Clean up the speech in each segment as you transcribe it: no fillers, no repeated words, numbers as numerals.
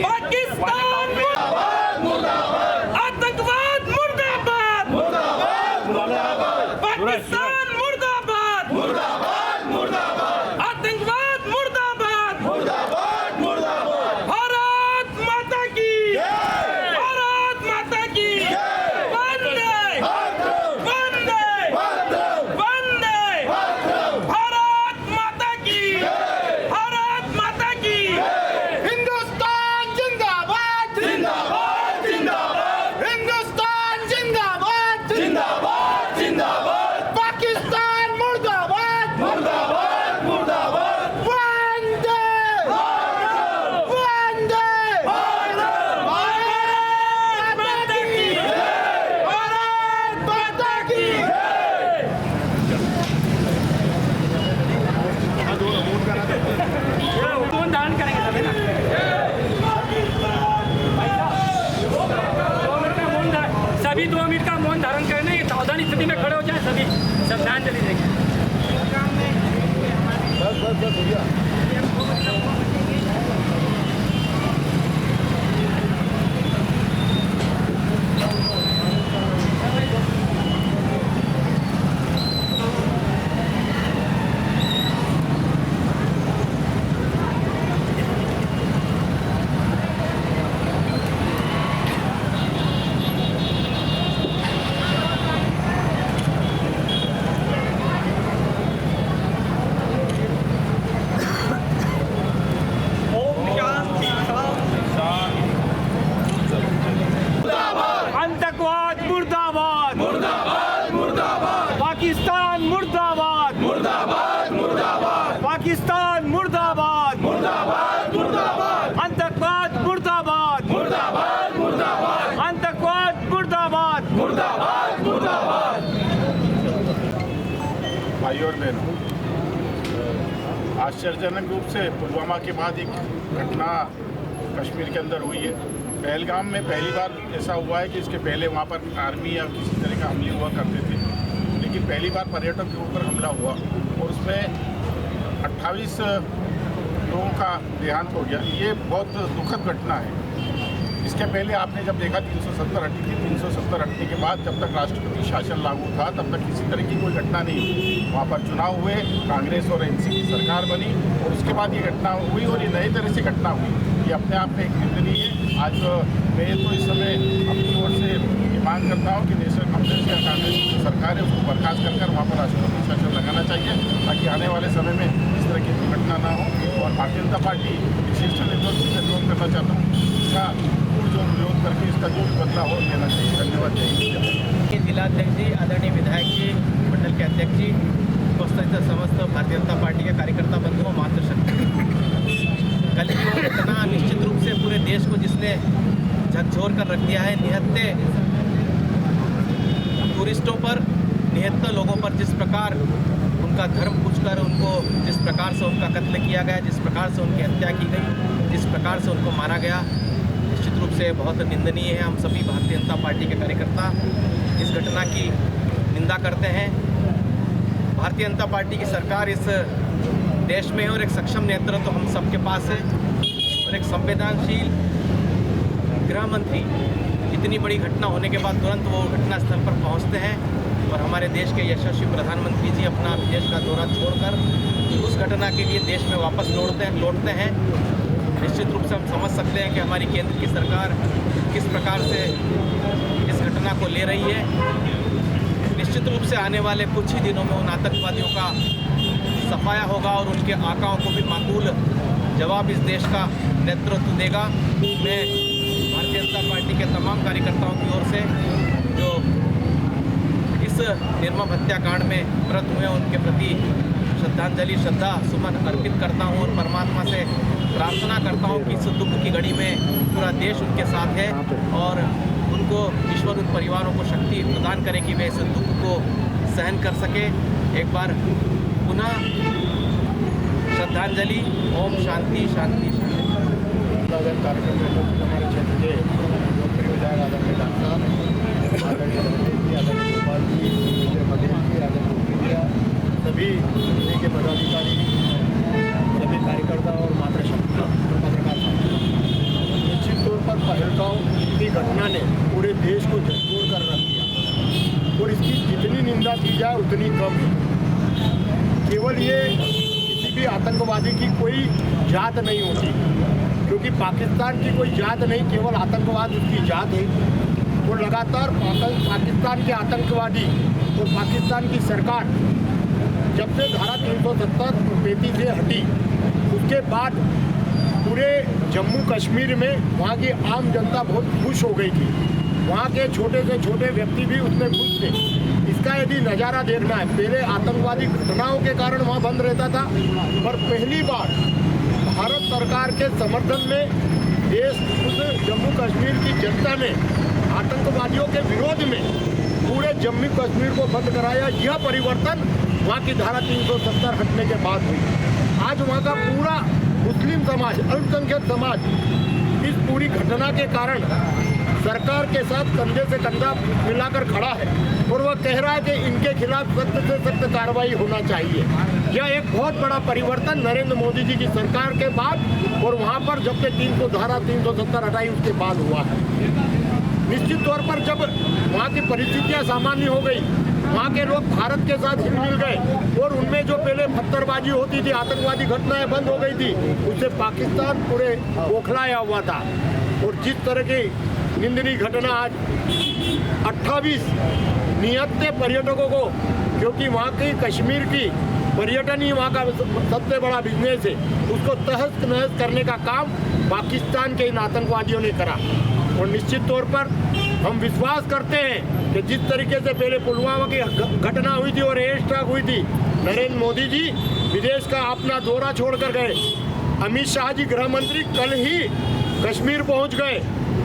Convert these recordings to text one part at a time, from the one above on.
पाकिस्तान मुर्दाबाद, आतंकवाद मुर्दाबाद, पाकिस्तान मुर्दाबाद, आतंकवाद मुर्दाबाद, भारत माता की, भारत माता की, वंदे वंदे वंदे, भारत माता की, भारत माता की, हिंदुस्तान जिंदाबाद, जिंदाबाद जिंदाबाद, हिंदुस्तान जिंदाबाद, जिंदाबाद जिंदाबाद, पाकिस्तान मुर्दाबाद, मुर्दाबाद मुर्दाबाद, वंदे वंदे, भारत माता की, भारत माता की। कौन दान करेंगे सभी ना? 2 मिनट का मौन धारण, सभी 2 मिनट का मौन धारण करने, सावधान स्थिति में खड़े हो जाए सभी, श्रद्धांजलि देंगे। आतंकवाद मुर्दाबाद, मुर्दाबाद मुर्दाबाद, पाकिस्तान मुर्दाबाद, मुर्दाबाद मुर्दाबाद, पाकिस्तान मुर्दाबाद, मुर्दाबाद मुर्दाबाद, आतंकवाद मुर्दाबाद, मुर्दाबाद मुर्दाबाद, आतंकवाद मुर्दाबाद, मुर्दाबाद मुर्दाबाद। भाइयों और बहनों, आश्चर्यजनक रूप से पुलवामा के बाद एक घटना कश्मीर के अंदर हुई है। पहलगाम में पहली बार ऐसा हुआ है कि इसके पहले वहाँ पर आर्मी या किसी तरह का हमले हुआ करते थे, लेकिन पहली बार पर्यटक के ऊपर हमला हुआ और उसमें 28 लोगों का देहांत हो गया। ये बहुत दुखद घटना है। इसके पहले आपने जब देखा 370 हटी थी, 370 हटने के बाद जब तक राष्ट्रपति शासन लागू था तब तक किसी तरह की कोई घटना नहीं हुई। वहाँ पर चुनाव हुए, कांग्रेस और एनसी की सरकार बनी और उसके बाद ये घटना हुई और ये नई तरह से घटना हुई। ये अपने आप में एक निंदनीय है। आज मैं तो इस समय अपनी ओर से ये मांग करता हूँ कि नेशनल कांफ्रेंस या कांग्रेस की जो सरकार है उसको बर्खास्त कर वहाँ पर राष्ट्रपति शासन लगाना चाहिए ताकि आने वाले समय में इस तरह की दुर्घटना ना हो। और भारतीय जनता पार्टी विशिष्ट नेतृत्व से अनुरोध करना चाहता हूँ, इसका जो विरोध करके इसका जो भी बदलाव हो लेना चाहिए। धन्यवाद। जय जिलाध्यक्ष जी, आदरणीय विधायक जी, मंडल के अध्यक्ष जी, उपस्थित समस्त भारतीय जनता पार्टी के कार्यकर्ता बंधुओं, मातृशक्ति, कल जो इतना निश्चित रूप से पूरे देश को जिसने झकझोर कर रख दिया है, निहत्ते टूरिस्टों पर, निहत्ते लोगों पर जिस प्रकार उनका धर्म पूछकर उनको जिस प्रकार से उनका कत्ल किया गया, जिस प्रकार से उनकी हत्या की गई, जिस प्रकार से उनको मारा गया, निश्चित रूप से बहुत निंदनीय है। हम सभी भारतीय जनता पार्टी के कार्यकर्ता इस घटना की निंदा करते हैं। भारतीय जनता पार्टी की सरकार इस देश में है और एक सक्षम नेतृत्व तो हम सबके पास है और एक संवेदनशील गृह मंत्री इतनी बड़ी घटना होने के बाद तुरंत वो घटना स्थल पर पहुंचते हैं और हमारे देश के यशस्वी प्रधानमंत्री जी अपना विदेश का दौरा छोड़कर उस घटना के लिए देश में वापस लौटते हैं। निश्चित रूप से हम समझ सकते हैं कि हमारी केंद्र की सरकार किस प्रकार से इस घटना को ले रही है। निश्चित रूप से आने वाले कुछ ही दिनों में उन आतंकवादियों का सफाया होगा और उनके आकाओं को भी माकूल जवाब इस देश का नेतृत्व देगा। मैं भारतीय जनता पार्टी के तमाम कार्यकर्ताओं की ओर से जो इस निर्मम हत्याकांड में मृत हुए उनके प्रति श्रद्धांजलि, श्रद्धा सुमन अर्पित करता हूं और परमात्मा से प्रार्थना करता हूं कि इस दुख की घड़ी में पूरा देश उनके साथ है और उनको ईश्वर उन परिवारों को शक्ति प्रदान करे कि वे इस दुख को सहन कर सके। एक बार पुनः श्रद्धांजलि। ओम शांति शांति शांति। हमारे क्षेत्र के लोकप्रिय विधायक आदरणीय डॉक्टर साहब, आदरणीय गोपाल जी, मधेश जी, आदरणीय सभी जिले के पदाधिकारी, सभी कार्यकर्ता और मातृशक्ति तुलना की जाए उतनी कम है। केवल ये किसी भी आतंकवादी की कोई जात नहीं होती, क्योंकि पाकिस्तान की कोई जात नहीं, केवल आतंकवाद उसकी जात है। वो लगातार पाकिस्तान के आतंकवादी और पाकिस्तान की सरकार जब से धारा 370 और 35 से हटी, उसके बाद पूरे जम्मू कश्मीर में वहाँ की आम जनता बहुत खुश हो गई थी। वहाँ के छोटे से छोटे व्यक्ति भी उसमें खुश थे। इसका यदि नज़ारा देखना है, पहले आतंकवादी घटनाओं के कारण वहाँ बंद रहता था, पर पहली बार भारत सरकार के समर्थन में देश खुद जम्मू कश्मीर की जनता ने आतंकवादियों के विरोध में पूरे जम्मू कश्मीर को बंद कराया। यह परिवर्तन वहाँ की धारा 370 हटने के बाद हुई। आज वहाँ का पूरा मुस्लिम समाज, अल्पसंख्यक समाज इस पूरी घटना के कारण सरकार के साथ कंधे से कंधा मिलाकर खड़ा है और वह कह रहा है कि इनके खिलाफ सख्त से सख्त कार्रवाई होना चाहिए। यह एक बहुत बड़ा परिवर्तन नरेंद्र मोदी जी की सरकार के बाद और वहाँ पर जब से धारा 370 हटाई उसके बाद हुआ है। निश्चित तौर पर जब वहाँ की परिस्थितियाँ सामान्य हो गई, वहाँ के लोग भारत के साथ हिल मिल गए और उनमें जो पहले पत्थरबाजी होती थी, आतंकवादी घटनाएं बंद हो गई थी, उससे पाकिस्तान पूरे बौखलाया हुआ था। और जिस तरह की निंदनीय घटना आज 28 निहत्ते पर्यटकों को, क्योंकि वहाँ की कश्मीर की पर्यटन ही वहाँ का सबसे बड़ा बिजनेस है, उसको तहस नहस करने का काम पाकिस्तान के इन आतंकवादियों ने करा। और निश्चित तौर पर हम विश्वास करते हैं कि जिस तरीके से पहले पुलवामा की घटना हुई थी और एयर स्ट्राइक हुई थी, नरेंद्र मोदी जी विदेश का अपना दौरा छोड़कर गए। अमित शाह जी गृह मंत्री कल ही कश्मीर पहुंच गए।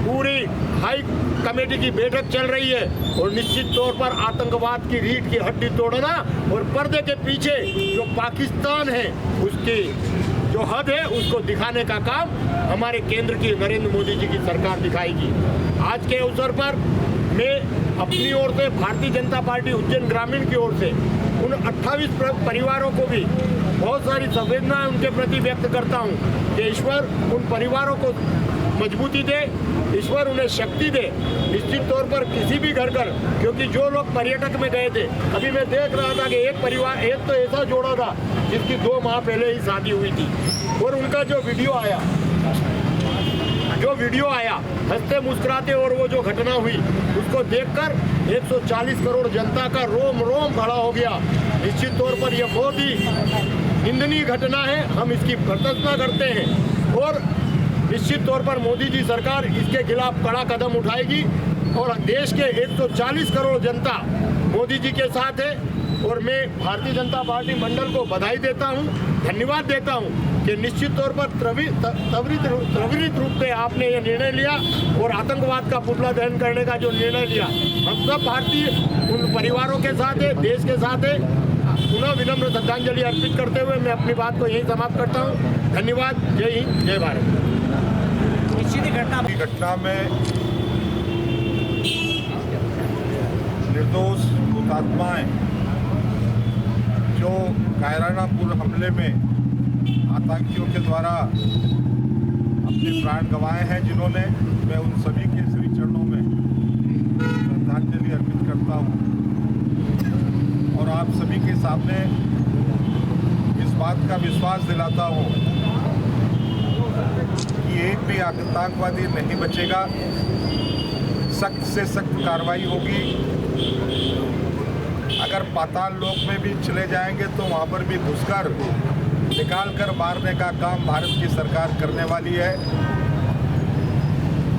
पूरी हाई कमेटी की बैठक चल रही है और निश्चित तौर पर आतंकवाद की रीढ़ की हड्डी तोड़ना और पर्दे के पीछे जो पाकिस्तान है उसकी जो हद है उसको दिखाने का काम हमारे केंद्र की नरेंद्र मोदी जी की सरकार दिखाएगी। आज के अवसर पर मैं अपनी ओर से, भारतीय जनता पार्टी उज्जैन ग्रामीण की ओर से उन 28 परिवारों को भी बहुत सारी संवेदनाएं उनके प्रति व्यक्त करता हूं कि ईश्वर उन परिवारों को मजबूती दे, ईश्वर उन्हें शक्ति दे। निश्चित तौर पर किसी भी घर, क्योंकि जो लोग पर्यटक में गए थे, अभी मैं देख रहा था कि एक परिवार, एक तो ऐसा जोड़ा था जिसकी 2 माह पहले ही शादी हुई थी और उनका जो वीडियो आया हंसते मुस्कुराते और वो जो घटना हुई उसको देखकर 140 करोड़ जनता का रोम रोम खड़ा हो गया। निश्चित तौर पर यह बहुत ही निंदनीय घटना है, हम इसकी भर्त्सना करते हैं और निश्चित तौर पर मोदी जी सरकार इसके खिलाफ कड़ा कदम उठाएगी और देश के 140 करोड़ जनता मोदी जी के साथ है। और मैं भारतीय जनता पार्टी मंडल को बधाई देता हूं, धन्यवाद देता हूं कि निश्चित तौर पर त्वरित रूप से आपने ये निर्णय लिया और आतंकवाद का पुतला दहन करने का जो निर्णय लिया, हम सब भारतीय उन परिवारों के साथ है, देश के साथ है। पुनः विनम्र श्रद्धांजलि अर्पित करते हुए मैं अपनी बात को यहीं समाप्त करता हूँ। धन्यवाद। जय हिंद, जय भारत। निश्चित घटना में निर्दोष हुतात्माएं जो कायरानापुर हमले में आतंकियों के द्वारा अपने प्राण गंवाए हैं, जिन्होंने, मैं उन सभी के श्री चरणों में श्रद्धांजलि अर्पित करता हूं और आप सभी के सामने इस बात का विश्वास दिलाता हूं कि एक भी आतंकवादी नहीं बचेगा। सख्त से सख्त कार्रवाई होगी। अगर पाताल लोक में भी चले जाएंगे तो वहाँ पर भी घुसकर निकाल कर मारने का काम भारत की सरकार करने वाली है।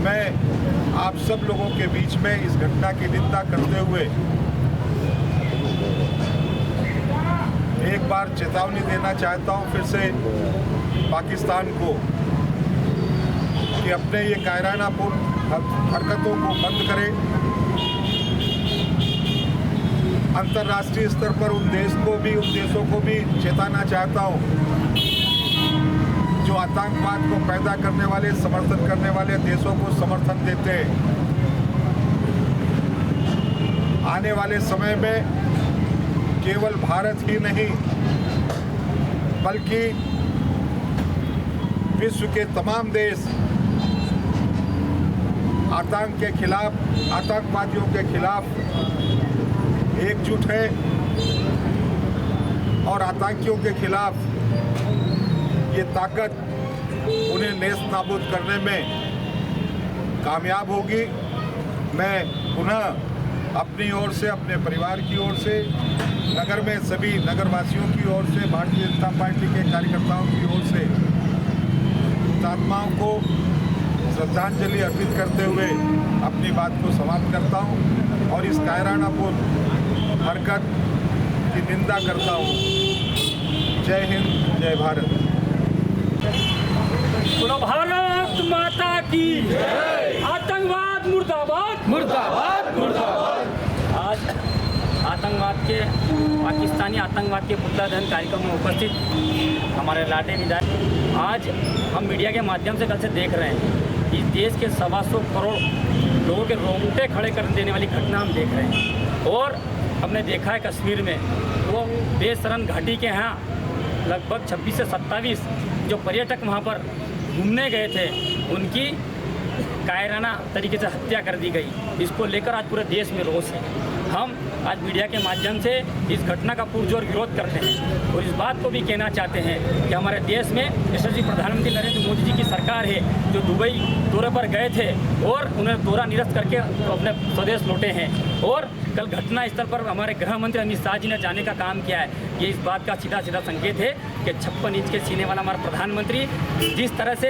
मैं आप सब लोगों के बीच में इस घटना की निंदा करते हुए एक बार चेतावनी देना चाहता हूं फिर से पाकिस्तान को कि अपने ये कायरानापुर हरकतों को बंद करें। अंतर्राष्ट्रीय स्तर पर उन देशों को भी चेताना चाहता हूं जो आतंकवाद को पैदा करने वाले, समर्थन करने वाले देशों को समर्थन देते हैं। आने वाले समय में केवल भारत ही नहीं बल्कि विश्व के तमाम देश आतंक के खिलाफ, आतंकवादियों के खिलाफ एकजुट है और आतंकियों के खिलाफ ये ताकत उन्हें नेस्त नाबूद करने में कामयाब होगी। मैं पुनः अपनी ओर से, अपने परिवार की ओर से, नगर में सभी नगरवासियों की ओर से, भारतीय जनता पार्टी के कार्यकर्ताओं की ओर से हुतात्माओं को श्रद्धांजलि अर्पित करते हुए अपनी बात को समाप्त करता हूं और इस कायरानापूर्ण हरकत की निंदा करता हूं। जय हिंद, जय भारत। बोलो भारत माता की आतंकवाद मुर्दाबाद, मुर्दाबाद, मुर्दाबाद। आज आतंकवाद के, पाकिस्तानी आतंकवाद के पुतला दहन कार्यक्रम में उपस्थित हमारे लाटे विधायक, आज हम मीडिया के माध्यम से कल से देख रहे हैं इस देश के 125 करोड़ लोगों के रोंगटे खड़े कर देने वाली घटना हम देख रहे हैं। और हमने देखा है कश्मीर में वो बेसरन घाटी के यहाँ लगभग 26 से 27 जो पर्यटक वहाँ पर घूमने गए थे उनकी कायराना तरीके से हत्या कर दी गई। इसको लेकर आज पूरे देश में रोष है। हम आज मीडिया के माध्यम से इस घटना का पुरजोर विरोध करते हैं और इस बात को भी कहना चाहते हैं कि हमारे देश में यशस्वी प्रधानमंत्री नरेंद्र मोदी जी की सरकार है जो दुबई दौरे पर गए थे और उन्हें दौरा निरस्त करके अपने स्वदेश लौटे हैं। और कल घटना स्थल पर हमारे गृह मंत्री अमित शाह जी ने जाने का काम किया है। ये इस बात का सीधा सीधा संकेत है कि 56 इंच के सीने वाला हमारा प्रधानमंत्री जिस तरह से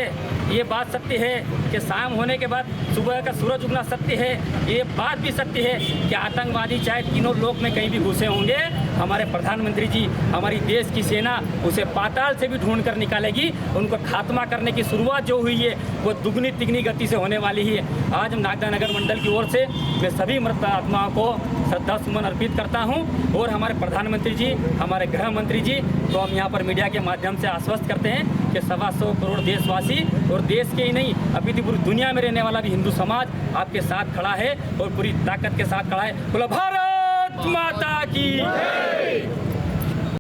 ये बात सत्य है कि शाम होने के बाद सुबह का सूरज उगना सत्य है, ये बात भी सत्य है कि आतंकवादी चाहे तीनों लोक में कहीं भी घुसे होंगे, हमारे प्रधानमंत्री जी, हमारी देश की सेना उसे पाताल से भी ढूंढ कर निकालेगी। उनको खात्मा करने की शुरुआत जो हुई है वो दुगनी तिगनी गति से होने वाली है। आज नागदा नगर मंडल की ओर से मैं सभी मृत आत्माओं को श्रद्धा सुमन अर्पित करता हूं और हमारे प्रधानमंत्री जी, हमारे गृह मंत्री जी तो हम यहाँ पर मीडिया के माध्यम से आश्वस्त करते हैं कि 125 करोड़ देशवासी और देश के ही नहीं अभी तो पूरी दुनिया में रहने वाला भी हिंदू समाज आपके साथ खड़ा है और पूरी ताकत के साथ खड़ा है। बोलो भारत माता की।